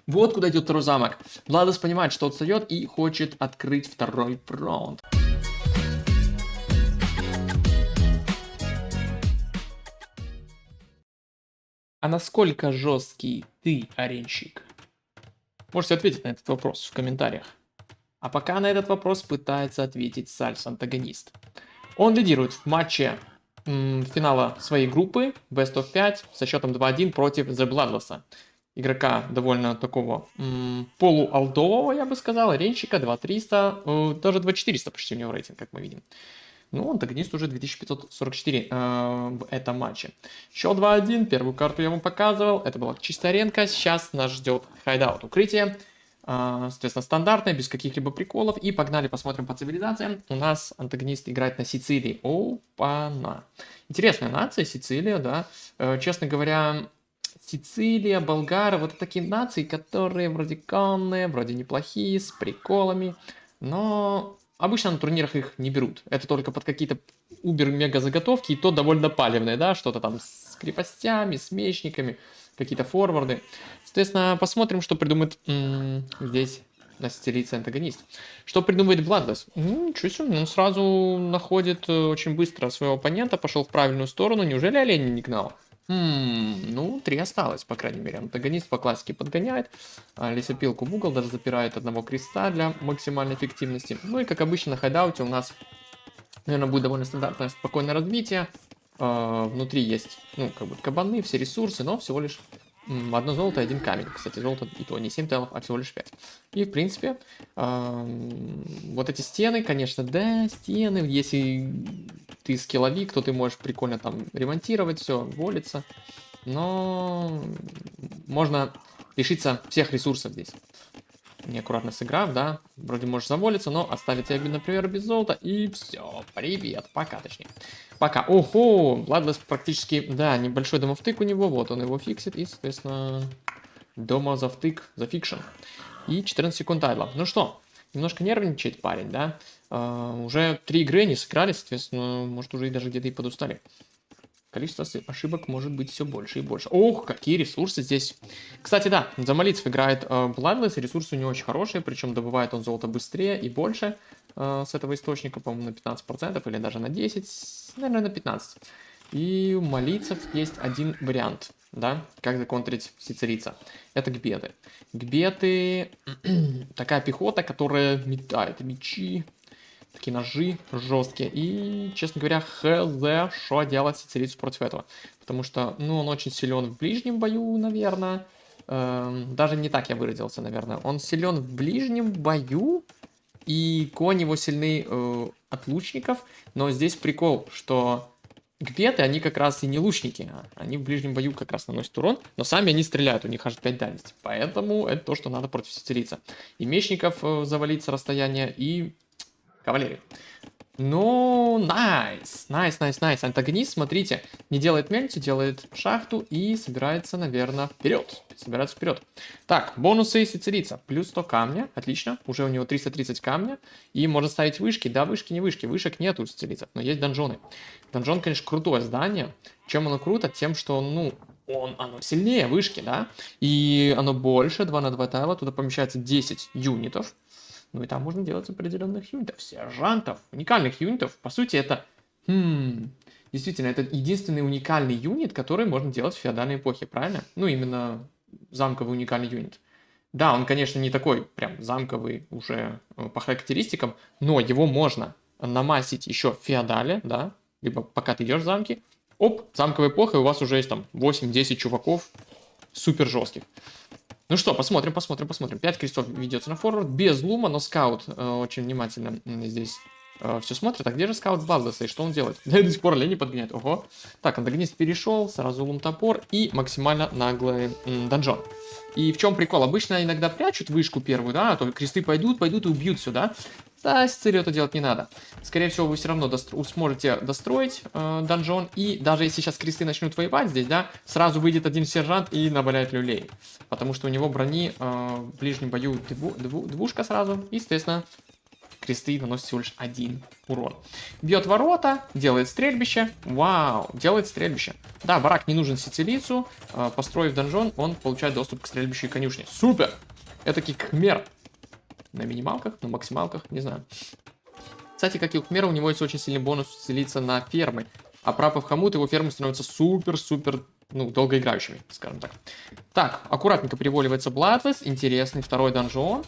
Вот куда идет второй замок. Владос понимает, что отстает и хочет открыть второй раунд. А насколько жесткий ты, аренщик? Можете ответить на этот вопрос в комментариях. А пока на этот вопрос пытается ответить Сальс-антагонист. Он лидирует в матче финала своей группы Best of 5 со счетом 2-1 против The Bloodless. Игрока довольно такого полуалдового, я бы сказал, аренщика 2300, даже 2400 почти у него рейтинг, как мы видим. Ну, антагонист уже 2544 в этом матче. Счет 2-1, первую карту я вам показывал, это была чистая аренка, сейчас нас ждет хайдаут укрытие. Соответственно, стандартная, без каких-либо приколов. И погнали, посмотрим по цивилизациям. У нас антагонист играет на Сицилии. Опа-на. Интересная нация, Сицилия, да. Честно говоря, Сицилия, болгары, вот такие нации, которые вроде конные, вроде неплохие, с приколами. Но обычно на турнирах их не берут. Это только под какие-то убер-мега заготовки, и то довольно палевные, да, что-то там с крепостями, с мечниками, какие-то форварды. Соответственно, посмотрим, что придумает здесь на сицилийце антагонист. Что придумывает Bloodless? Ничего себе, он сразу находит очень быстро своего оппонента, пошел в правильную сторону. Неужели олень не гнал? Ну, 3 осталось, по крайней мере. Антагонист по классике подгоняет, лесопилку в угол, даже запирает одного креста для максимальной эффективности. Ну и, как обычно, на хайдауте у нас, наверное, будет довольно стандартное спокойное развитие. Внутри есть, ну, как бы кабаны, все ресурсы, но всего лишь одно золото и один камень. Кстати, золото и то не 7 телов, а всего лишь 5. И, в принципе, вот эти стены, конечно, да, стены, если ты скилловик, то ты можешь прикольно там ремонтировать все, волиться. Но можно лишиться всех ресурсов здесь. Неаккуратно сыграв, да, вроде можешь заволиться, но оставить тебя, например, без золота, и все, привет, пока, точнее. Пока. Ого, Bloodless практически, да, небольшой домовтык у него, вот он его фиксит, и, соответственно, домозавтык зафикшен. И 14 секунд айдла. Ну что, немножко нервничает парень, да, уже 3 игры не сыграли, соответственно, может уже и даже где-то и подустали. Количество ошибок может быть все больше и больше. Ох, какие ресурсы здесь. Кстати, да, за молитв играет Bloodless, и ресурсы у него очень хорошие, причем добывает он золото быстрее и больше с этого источника, по-моему, на 15% или даже на 10, наверное, на 15%. И у молитвов есть один вариант, да, как законтрить сицилийца. Это гбеты. Гбеты такая пехота, которая метает мечи, такие ножи жесткие. И, честно говоря, хз, что делать сицилийцу против этого. Потому что, ну, он очень силен в ближнем бою, наверное. Даже не так я выразился, наверное. Он силен в ближнем бою, и конь его сильны от лучников. Но здесь прикол, что гбеты, они как раз и не лучники. Они в ближнем бою как раз наносят урон, но сами они стреляют, у них аж 5 дальности. Поэтому это то, что надо против сицилийца. И мечников завалить с расстояния, и кавалерию. Ну, найс. Антагонист, смотрите, не делает мельницу, делает шахту и собирается, наверное, вперед. Так, бонусы сицилийца. Плюс 100 камня. Отлично. Уже у него 330 камня. И можно ставить вышки. Да, вышки, не вышки. Вышек нету у сицилийцев, но есть донжоны. Донжон, конечно, крутое здание. Чем оно круто? Тем, что, ну, оно сильнее вышки, да? И оно больше, 2 на 2 тайла. Туда помещается 10 юнитов. Ну и там можно делать определенных юнитов, сержантов, уникальных юнитов. По сути, это, действительно, это единственный уникальный юнит, который можно делать в феодальной эпохе, правильно? Ну, именно замковый уникальный юнит. Да, он, конечно, не такой прям замковый уже по характеристикам, но его можно намасить еще в феодале, да, либо пока ты идешь в замки. Оп, замковая эпоха, и у вас уже есть там 8-10 чуваков супер жестких. Ну что, посмотрим. 5 крестов ведется на форвард, без лума, но скаут очень внимательно здесь все смотрит. А где же скаут Bloodless, и что он делает? До сих пор олени подгоняет. Ого. Так, антагонист перешел, сразу лум-топор и максимально наглый донжон. И в чем прикол? Обычно иногда прячут вышку первую, да, а то кресты пойдут и убьют все, да? Да, с целью это делать не надо. Скорее всего, вы все равно сможете достроить донжон. И даже если сейчас кресты начнут воевать здесь, да, сразу выйдет один сержант и наваляет люлей. Потому что у него брони в ближнем бою двушка сразу. И, соответственно, кресты наносят всего лишь 1 урон. Бьет ворота, делает стрельбище. Вау, делает стрельбище. Да, барак не нужен сицилийцу. Построив донжон, он получает доступ к стрельбищу и конюшне. Супер! Это кхмер. На минималках, на максималках, не знаю. Кстати, как и у Кхмера, у него есть очень сильный бонус селиться на фермы. А пропав хомут, его фермы становятся супер-супер, ну, долгоиграющими, скажем так. Так, аккуратненько переваливается Bloodless. Интересный второй донжон.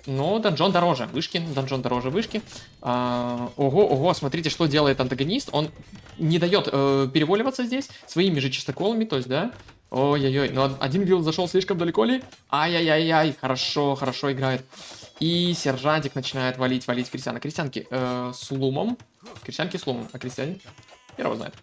Но донжон дороже вышки. Донжон дороже вышки. Ого, смотрите, что делает антагонист. Он не дает переваливаться здесь своими же чистоколами, то есть, да. Ой-ой-ой, но один билд зашел слишком далеко ли? Ай-яй-яй-яй, хорошо играет. И сержантик начинает валить крестьяна. Крестьянки с лумом. Крестьянки с лумом, а крестьяне? Хер знает.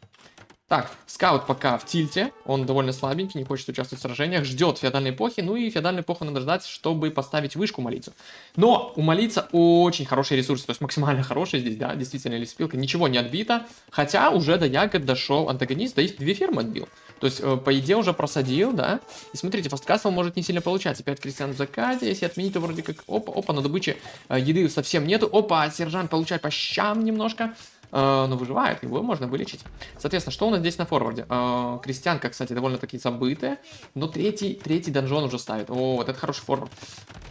Так, скаут пока в тильте, он довольно слабенький, не хочет участвовать в сражениях, ждет феодальной эпохи, ну и феодальную эпоху надо ждать, чтобы поставить вышку молиться. Но у молиться очень хорошие ресурсы, то есть максимально хорошие здесь, да, действительно лесопилка, ничего не отбито, хотя уже до ягод дошел антагонист, да их 2 фермы отбил. То есть, по идее, уже просадил, да. И смотрите, фасткасл может не сильно получаться. 5 крестьян в закате, если отменить, то вроде как, опа, на добыче еды совсем нету. Опа, сержант получает по щам немножко. Но выживает, его можно вылечить. Соответственно, что у нас здесь на форварде? Крестьянка, кстати, довольно-таки забытая. Но третий донжон уже ставит. О, вот это хороший форвард.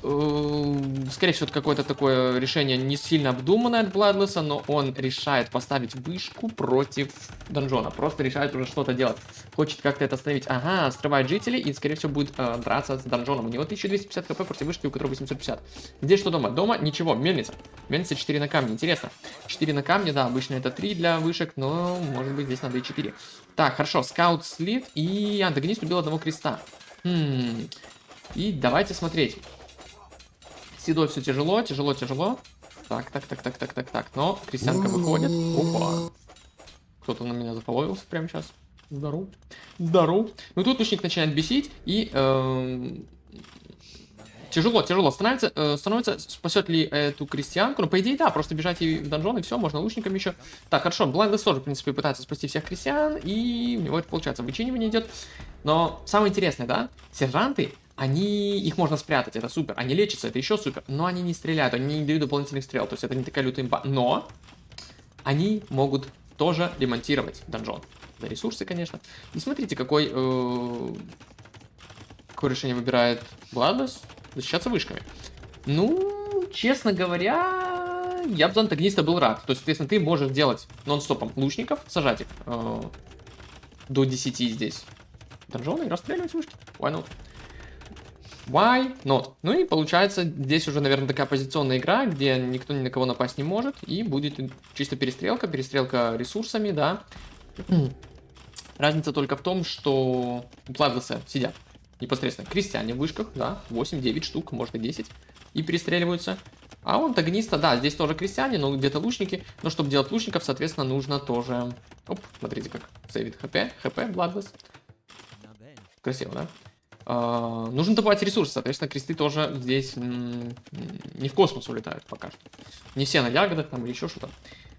Скорее всего, это какое-то такое решение не сильно обдуманное от Бладлесса, но он решает поставить вышку против донжона. Просто решает уже что-то делать. Хочет как-то это остановить. Ага, скрывает жителей и, скорее всего, будет драться с донжоном. У него 1250 хп против вышки, у которого 850. Здесь что дома? Дома ничего, мельница. Мельница 4 на камне, интересно. 4 на камне, да, обычно это 3 для вышек, но, может быть, здесь надо и 4. Так, хорошо, скаут слит, и антагонист убил одного креста. И давайте смотреть. Седой все тяжело. Так. Но крестьянка выходит. Опа. Кто-то на меня зафоловился прямо сейчас. Здоров. Ну тут лучник начинает бесить и... Тяжело становится, спасет ли эту крестьянку. Ну, по идее, да, просто бежать ей в донжон, и все, можно лучниками еще. Так, хорошо, Блайндес тоже, в принципе, пытается спасти всех крестьян, и у него это получается, вычинивание идет. Но самое интересное, да, сержанты, их можно спрятать, это супер, они лечатся, это еще супер, но они не стреляют, они не дают дополнительных стрел, то есть это не такая лютая имба, но они могут тоже ремонтировать донжон. За ресурсы, конечно. И смотрите, какое решение выбирает Бладлесс. Защищаться вышками. Ну, честно говоря, я бы за антагониста был рад. То есть, соответственно, ты можешь делать нон-стопом лучников, сажать их до 10 здесь донжона и расстреливать вышки. Why not? Ну и получается, здесь уже, наверное, такая позиционная игра, где никто ни на кого напасть не может, и будет чисто перестрелка ресурсами, да. Разница только в том, что у Бладлесса сидят непосредственно крестьяне в вышках, да, 8-9 штук, может и 10, и перестреливаются. А у антагониста, да, здесь тоже крестьяне, но где-то лучники. Но чтобы делать лучников, соответственно, нужно тоже... Оп, смотрите, как сейвит хп, Bloodless. Красиво, да? Нужно добывать ресурсы, соответственно, кресты тоже здесь не в космос улетают пока что. Не все на ягодах там или еще что-то.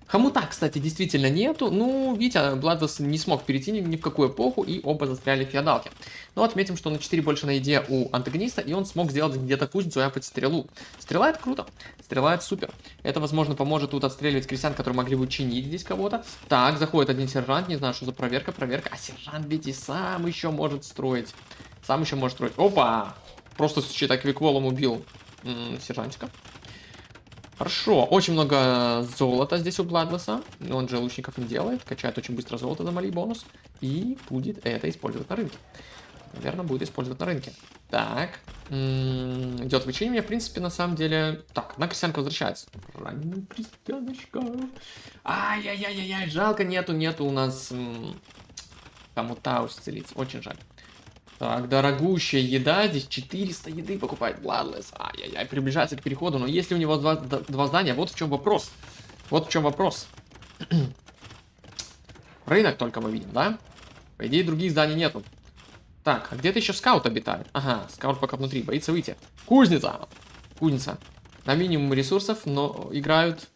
Хомута, кстати, действительно нету. Ну, видите, Бладлесс не смог перейти ни в какую эпоху, и оба застряли в феодалке. Но отметим, что на 4 больше на еде у антагониста, и он смог сделать где-то кузницу и апать стрелу. Стрела — это круто. Стрела — это супер. Это, возможно, поможет тут отстреливать крестьян, которые могли бы чинить здесь кого-то. Так, заходит один сержант, не знаю, что за проверка. А сержант ведь и сам еще может строить. Опа! Просто считай, квикволом убил сержантика. Хорошо, очень много золота здесь у Бладлесса. Он же лучников не делает, качает очень быстро золото за малый бонус. И будет это использовать на рынке. Наверное, будет использовать на рынке. Так, идет вычинение, в принципе, на самом деле... Так, одна крестьянка возвращается. Раненая крестьяночка. Ай-яй-яй-яй, жалко, нету у нас... Хомута исцелиться, очень жаль. Так, дорогущая еда, здесь 400 еды покупает Bloodless. Ай-яй-яй, приближается к переходу, но если у него два здания, вот в чем вопрос. Рынок только мы видим, да? По идее, других зданий нету. Так, а где-то еще скаут обитает. Ага, скаут пока внутри, боится выйти. Кузница. На минимум ресурсов, но играют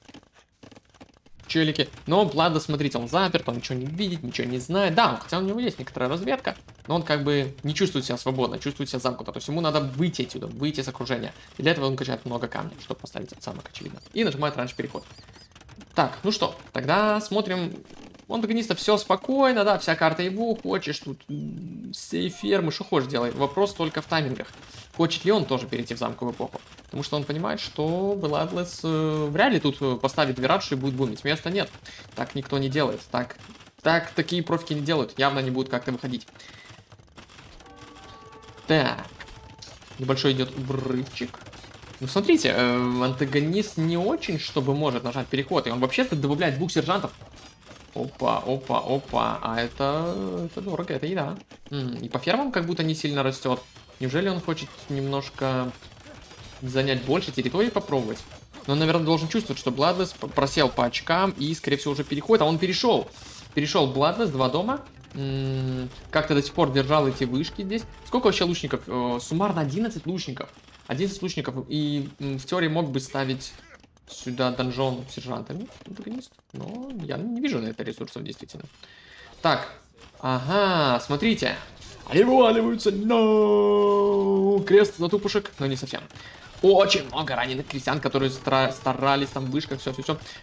челики. Но Блада, смотрите, он заперт, он ничего не видит, ничего не знает. Да, хотя у него есть некоторая разведка, но он как бы не чувствует себя свободно, чувствует себя замкнуто. То есть ему надо выйти отсюда, выйти с окружения. И для этого он качает много камней, чтобы поставить этот замок, очевидно. И нажимает раньше переход. Так, ну что, тогда смотрим. У антагониста все спокойно, да, вся карта его, хочешь тут всей фермы, что хочешь делай. Вопрос только в таймингах. Хочет ли он тоже перейти в замковую эпоху? Потому что он понимает, что Бладлесс вряд ли тут поставит вирадж и будет бумить. Места нет. Так никто не делает. Такие профики не делают. Явно не будут как-то выходить. Так. Небольшой идет взрывчик. Ну, смотрите, антагонист не очень, чтобы может нажать переход. И он вообще добавляет двух сержантов. Опа, опа, опа. А это дорого, это еда. И по фермам как будто не сильно растет. Неужели он хочет немножко занять больше территории, попробовать? Но он, наверное, должен чувствовать, что Бладлесс просел по очкам и, скорее всего, уже переходит. А он перешел. Перешел Бладлесс, 2 дома. Как-то до сих пор держал эти вышки здесь. Сколько вообще лучников? Суммарно 11 лучников. 11 лучников. И в теории мог бы ставить сюда донжон сержантами, антагонист. Но я не вижу на это ресурсов, действительно. Так, ага, смотрите. Они вываливаются, но крест затупушек, но не совсем. Очень много раненых крестьян, которые старались там в вышках, все.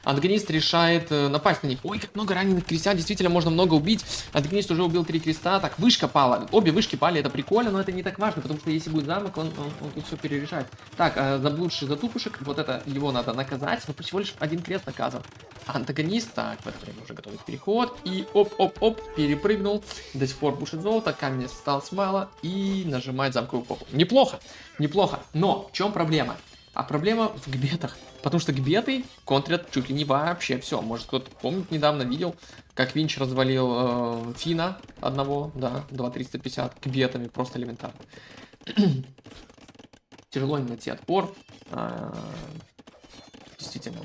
Антагонист решает напасть на них. Ой, как много раненых крестьян, действительно можно много убить. Антагонист уже убил 3 креста. Так, вышка пала. Обе вышки пали, это прикольно, но это не так важно, потому что если будет замок, он тут все перерешает. Так, заблудший затупушек, вот это его надо наказать, но всего лишь 1 крест наказан. Антагонист, так, в это время уже готовит переход. И оп, перепрыгнул. До сих пор бушит золото, камень стал смало и нажимает замковую эпоху. Неплохо, неплохо. Но в чем проблема? А проблема в гбетах. Потому что гбеты контрят чуть ли не вообще все. Может, кто-то помнит, недавно видел, как Винч развалил Фина одного, да, 2350 гбетами, просто элементарно. Тяжело не найти отпор. Действительно.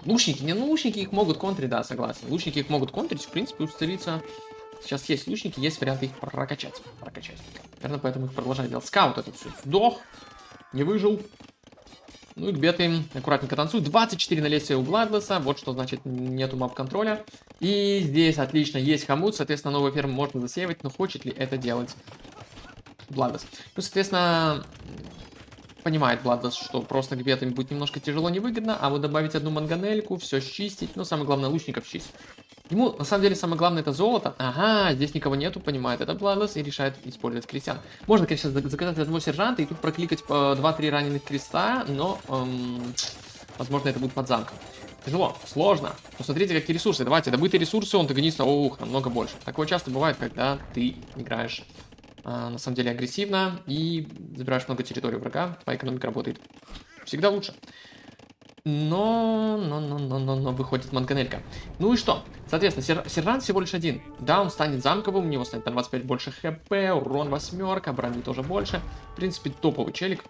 Лучники их могут контрить, да, согласен. Лучники их могут контрить, в принципе, устелиться. Сейчас есть лучники, есть варианты их прокачать. Наверное, поэтому их продолжают делать. Скаут это все сдох, не выжил. Ну и гбеты аккуратненько танцуют. 24 на лесе у Бладлесса, вот что значит нету мап-контроля. И здесь отлично есть хомут, соответственно, новую ферму можно засеивать, но хочет ли это делать Бладлесс? Ну, соответственно, понимает Бладлесс, что просто гбетами будет немножко тяжело, невыгодно, а вот добавить одну манганельку, все счистить, но самое главное лучников чистить. Ему, на самом деле, самое главное это золото. Ага, здесь никого нету, понимает это Бладлесс и решает использовать крестьян. Можно, конечно, заказать одного сержанта и тут прокликать 2-3 раненых креста, но, возможно, это будет под замком. Тяжело, сложно. Посмотрите, какие ресурсы. Давайте, добытые ресурсы у антагониста, намного больше. Такое часто бывает, когда ты играешь, на самом деле, агрессивно и забираешь много территории врага, твоя экономика работает всегда лучше. Но выходит манганелька. Ну и что? Соответственно, сержант всего лишь 1. Да, он станет замковым, у него станет на 25 больше хп, урон 8, брони тоже больше. В принципе, топовый челик.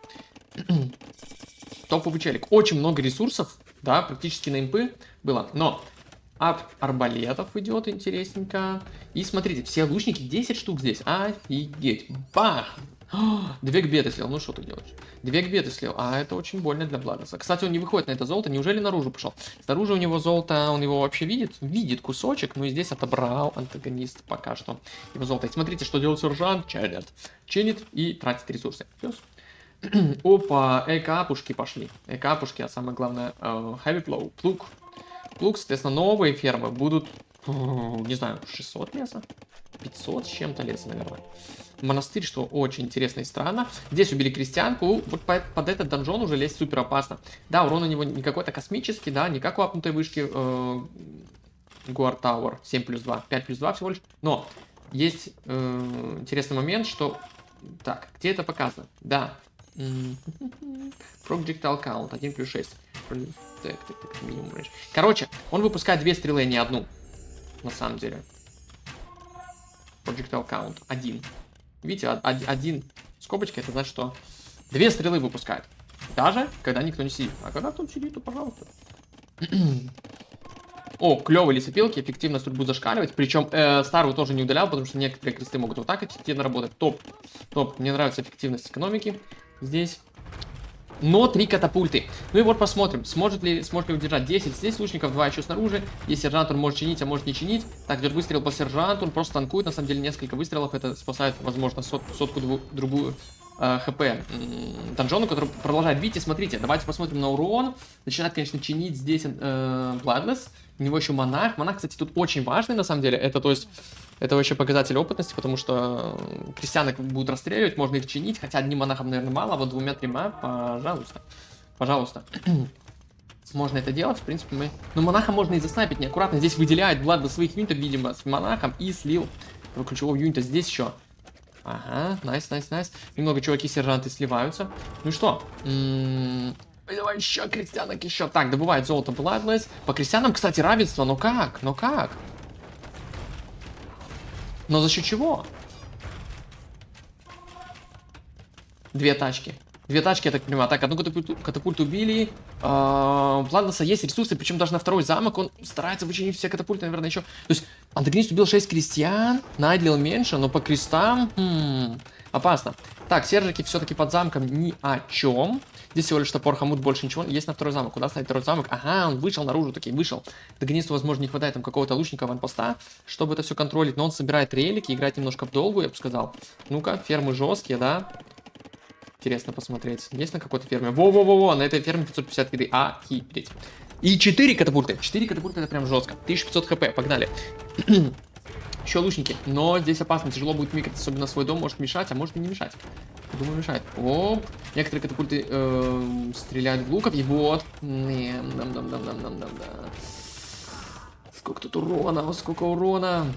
Топовый челик. Очень много ресурсов, да, практически на импы было. Но от арбалетов идет интересненько. И смотрите, все лучники 10 штук здесь. Офигеть. Бах! 2 гбеты слил, ну что ты делаешь? 2 гбеты слил, а это очень больно для Бладлесса. Кстати, он не выходит на это золото, неужели наружу пошел? Снаружи у него золото, он его вообще видит? Видит кусочек, но и здесь отобрал антагонист пока что его золото. И смотрите, что делает сержант, чинит и тратит ресурсы. Плюс. Опа, экапушки пошли. Экапушки, а самое главное, heavy flow, плуг. Плуг, соответственно, новые фермы будут, не знаю, 600 леса? 500 с чем-то леса, наверное. Монастырь, что очень интересно и странно. Здесь убили крестьянку. Вот под этот донжон уже лезть супер опасно. Да, урон у него не какой-то космический, да, не как у апнутой вышки Guard Tower 7+2, 5+2 всего лишь. Но есть интересный момент, что... Так, где это показано? Да. Projectile Count 1+6. Так, минимум range. Короче, он выпускает 2 стрелы, а не одну. На самом деле. Projectile Count 1. Видите, 1 скобочка, это значит, что 2 стрелы выпускает. Даже когда никто не сидит. А когда кто сидит, то пожалуйста. О, клевые лесопилки, эффективность тут будет зашкаливать. Причем старую тоже не удалял, потому что некоторые кресты могут вот так эффективно работать. Топ. Мне нравится эффективность экономики здесь. но 3 катапульты. Ну и вот посмотрим, сможет ли удержать 10. Здесь лучников, 2 еще снаружи. Есть сержант, он может чинить, а может не чинить. Так, идет выстрел по сержанту, он просто танкует. На самом деле несколько выстрелов, это спасает, возможно, сотку-другую хп Донжону, который продолжает бить. И смотрите, давайте посмотрим на урон. Начинает, конечно, чинить здесь Bloodless. У него еще монах. Монах, кстати, тут очень важный, на самом деле. Это, то есть, это вообще показатель опытности, потому что крестьянок будут расстреливать, можно их чинить. Хотя одним монахом, наверное, мало, а вот 2-3, пожалуйста. Пожалуйста. Можно это делать, в принципе, мы... Но монаха можно и заснайпить неаккуратно. Здесь выделяет Влад до своих юнитов, видимо, с монахом и слил этого ключевого юнита. Здесь еще... Ага, найс. Немного чуваки-сержанты сливаются. Ну что? Давай еще крестьянок, еще. Так, добывает золото Bloodless. По крестьянам, кстати, равенство. Но как? Но за счет чего? 2 тачки. 2 тачки, я так понимаю. Так, одну катапульту убили. У Bloodless есть ресурсы, причем даже на второй замок он старается вычинить все катапульты, наверное, еще. То есть, антагонист убил 6 крестьян, найдлил меньше, но по крестам... опасно. Так, сержики все-таки под замком ни о чем. Здесь всего лишь топор, хомут, больше ничего. Есть на второй замок. Куда ставить второй замок? Ага, он вышел наружу, таки вышел. Антагонисту, возможно, не хватает там какого-то лучника аванпоста, чтобы это все контролить. Но он собирает релики, играет немножко в долгу, я бы сказал. Ну-ка, фермы жесткие, да? Интересно посмотреть. Есть на какой-то ферме? Во-во-во-во, на этой ферме 550 еды. Охереть. И 4 катапульты. 4 катапульты это прям жестко. 1500 хп, погнали. Еще лучники. Но здесь опасно, тяжело будет микать, особенно свой дом. Может мешать, а может и не мешать. Думаю, мешает. Оп. Некоторые катапульты стреляют в луков. И вот. Сколько тут урона, сколько урона.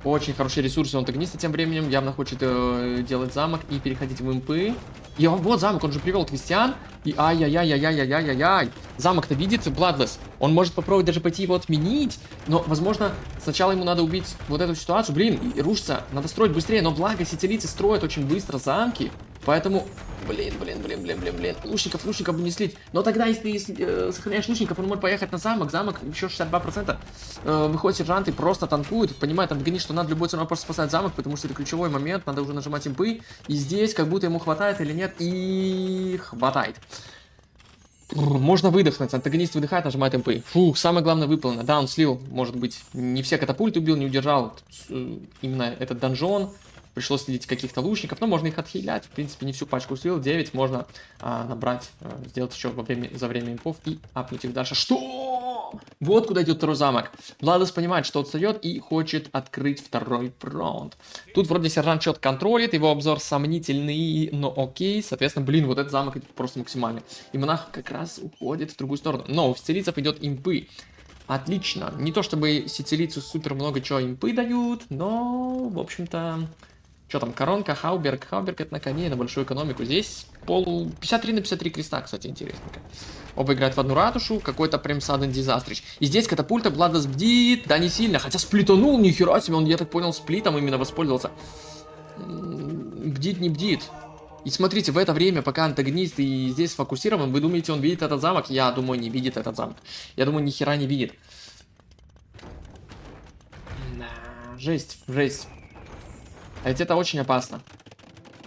Очень хорошие ресурсы у антагониста тем временем. Явно хочет делать замок и переходить в импы. И вот замок, он же привел крестьян. И ай-яй-яй-яй-яй-яй-яй-яй. Замок-то видит Bloodless. Он может попробовать даже пойти его отменить. Но, возможно, сначала ему надо убить вот эту ситуацию. Блин, и рушится. Надо строить быстрее. Но благо сицилийцы строят очень быстро замки. Поэтому... Блин. Лучников бы не слить. Но тогда, если ты сохраняешь лучников, он может поехать на замок. Замок еще 62%. Выходит сержант и просто танкует. Понимает антагонист, что надо любой ценой просто спасать замок, потому что это ключевой момент. Надо уже нажимать импы. И здесь как будто ему хватает или нет. И хватает. Можно выдохнуть. Антагонист выдыхает, нажимает импы. Фух, самое главное выполнено. Да, он слил, может быть, не все катапульты убил, не удержал именно этот донжон. Пришлось следить каких-то лучников, но можно их отхилять. В принципе, не всю пачку слил. 9 можно набрать, сделать еще за время импов и апнуть их дальше. Что? Вот куда идет второй замок. Bloodless понимает, что отстает и хочет открыть второй фронт. Тут вроде сержант четко контролит, его обзор сомнительный, но окей. Соответственно, блин, вот этот замок просто максимальный. И монах как раз уходит в другую сторону. Но у сицилийцев идет импы. Отлично. Не то чтобы сицилийцы супер много чего импы дают, но, в общем-то... Что там, коронка, Хауберг. Хауберг это на коне, на большую экономику. Здесь 53 на 53 креста, кстати, интересненько. Оба играют в одну ратушу, какой-то прям sudden disaster. И здесь катапульта, Bloodless бдит, да не сильно, хотя сплитанул, нихера себе, он, я так понял, сплитом именно воспользовался. Бдит, не бдит. И смотрите, в это время, пока антагонист и здесь сфокусирован, вы думаете, он видит этот замок? Я думаю, не видит этот замок. Я думаю, ни хера не видит. Жесть. А ведь это очень опасно.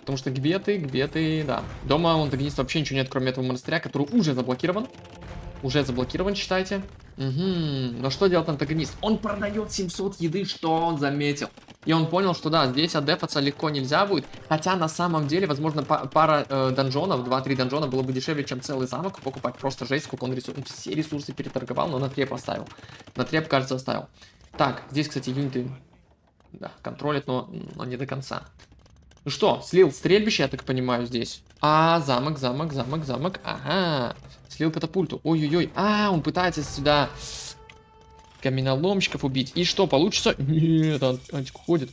Потому что где ты, да. Дома у антагониста вообще ничего нет, кроме этого монастыря, который уже заблокирован. Считайте. Но что делает антагонист? Он продает 700 еды, что он заметил. И он понял, что да, здесь отдефаться легко нельзя будет. Хотя на самом деле, возможно, пара донжонов, 2-3 донжона было бы дешевле, чем целый замок покупать. Просто жесть, сколько он все ресурсы переторговал, но на треп оставил. На треп, кажется, оставил. Так, здесь, кстати, юниты... Да, контролит, но не до конца. Ну что, слил стрельбище, я так понимаю, здесь. Замок. Ага. Слил катапульту. Ой-ой-ой. Он пытается сюда каменоломщиков убить. И что, получится? Нет, антик уходит.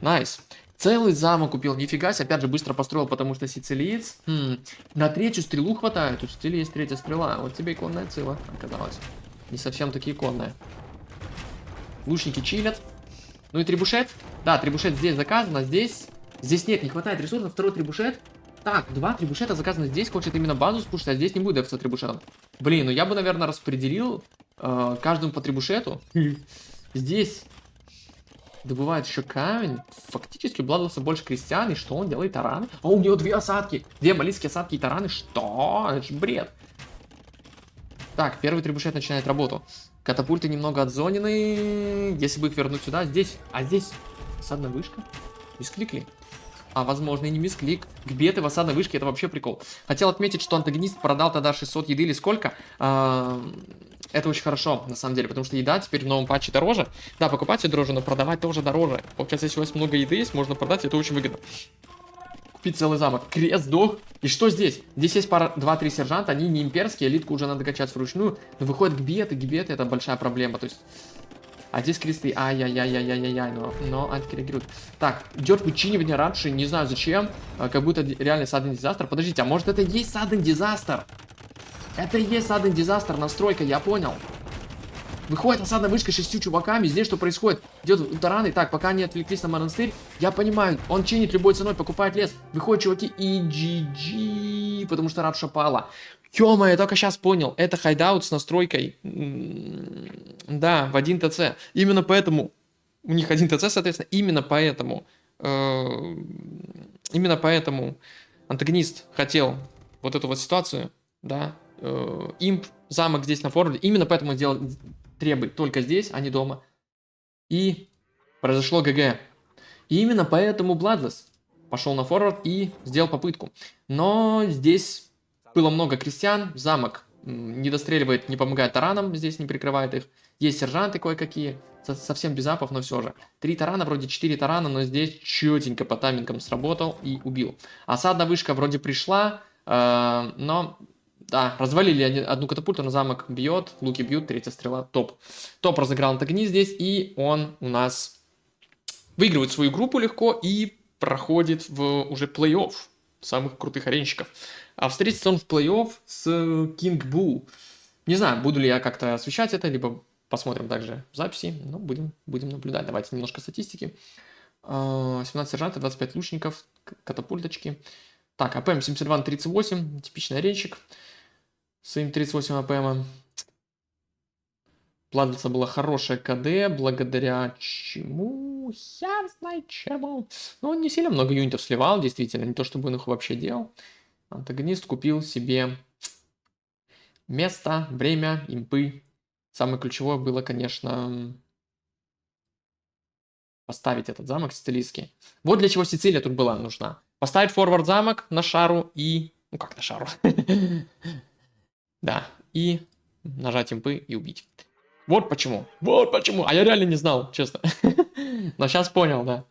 Найс. Целый замок купил. Нифига себе. Опять же, быстро построил, потому что сицилиец. На третью стрелу хватает. У Сицилии есть третья стрела. Вот тебе иконная цила оказалась. Не совсем таки иконная. Лучники чилят. Ну и трибушет. Да, трибушет здесь заказано, здесь нет, не хватает ресурсов. Второй трибушет. Так, 2 трибушета заказано здесь, хочет именно базу спушить, а здесь не будет дефца трибушетом. Блин, ну я бы, наверное, распределил каждому по трибушету. Здесь Добывает еще камень. Фактически у Бладлоса больше крестьян. И что он делает? Тараны. А у него 2 осадки. 2 баллистские осадки и тараны. Что? Это же бред. Так, первый трибушет начинает работу. Катапульты немного отзонены. Если бы их вернуть сюда, здесь. А здесь осадная вышка. Мисклик ли? А, возможно, и не мисклик. Гбеты в осадной вышке, это вообще прикол. Хотел отметить, что антагонист продал тогда 600 еды или сколько. Это очень хорошо, на самом деле, потому что еда теперь в новом патче дороже. Да, покупать ее дороже, но продавать тоже дороже. Получается, если у вас много еды есть, можно продать, это очень выгодно. Купить целый замок. Крест сдох. И что здесь? Здесь есть пара, 2-3 сержанта, они не имперские, элитку уже надо качать вручную. Но выходят гбеты это большая проблема, то есть... А здесь кресты. Ай-яй-яй-яй-яй-яй, но антикоррегируют. Так, идет вычинивание раньше, не знаю зачем. Как будто реально sudden disaster. Подождите, а может это и есть sudden disaster? Это и есть sudden disaster, настройка, я понял. Выходит осадная вышка 6 чуваками. Здесь что происходит? Идет тараны. Так, пока они отвлеклись на монастырь, я понимаю, он чинит любой ценой, покупает лес. Выходят чуваки и GG, потому что ратуша пала. Ё-моё, я только сейчас понял. Это хайдаут с настройкой. Да, в 1 ТЦ. Именно поэтому... У них 1 ТЦ, соответственно. Именно поэтому... Именно поэтому антагонист хотел вот эту вот ситуацию, да, имп, замок здесь на форварде. Именно поэтому он сделал, требует только здесь, а не дома. И произошло ГГ. И именно поэтому Bloodless пошел на форвард и сделал попытку. Но здесь было много крестьян, замок не достреливает, не помогает таранам, здесь не прикрывает их. Есть сержанты кое-какие, совсем без апов, но все же. 3 тарана, вроде 4 тарана, но здесь четенько по таймингам сработал и убил. Осадная вышка вроде пришла, но... Да, развалили они одну катапульту, на замок бьет, луки бьют, 3-я стрела, топ. Топ разыграл антагонист здесь, и он у нас выигрывает свою группу легко и проходит в уже плей-офф самых крутых аренщиков. А встретится он в плей-офф с King Boo. Не знаю, буду ли я как-то освещать это, либо посмотрим также в записи, но будем наблюдать. Давайте немножко статистики. 17 сержантов, 25 лучников, катапульточки. Так, АПМ 72 на 38, типичный аренщик. Своим 38 АПМ. Бладлица была хорошая КД, благодаря чему? Я знаю чему. Но он не сильно много юнитов сливал, действительно, не то чтобы он их вообще делал. Антагонист купил себе место, время, импы. Самое ключевое было, конечно, поставить этот замок сицилийский. Вот для чего Сицилия тут была нужна. Поставить форвард замок на шару и... Ну как на шару? Да, и нажать импы и убить. Вот почему. Вот почему. А я реально не знал, честно. Но сейчас понял, да.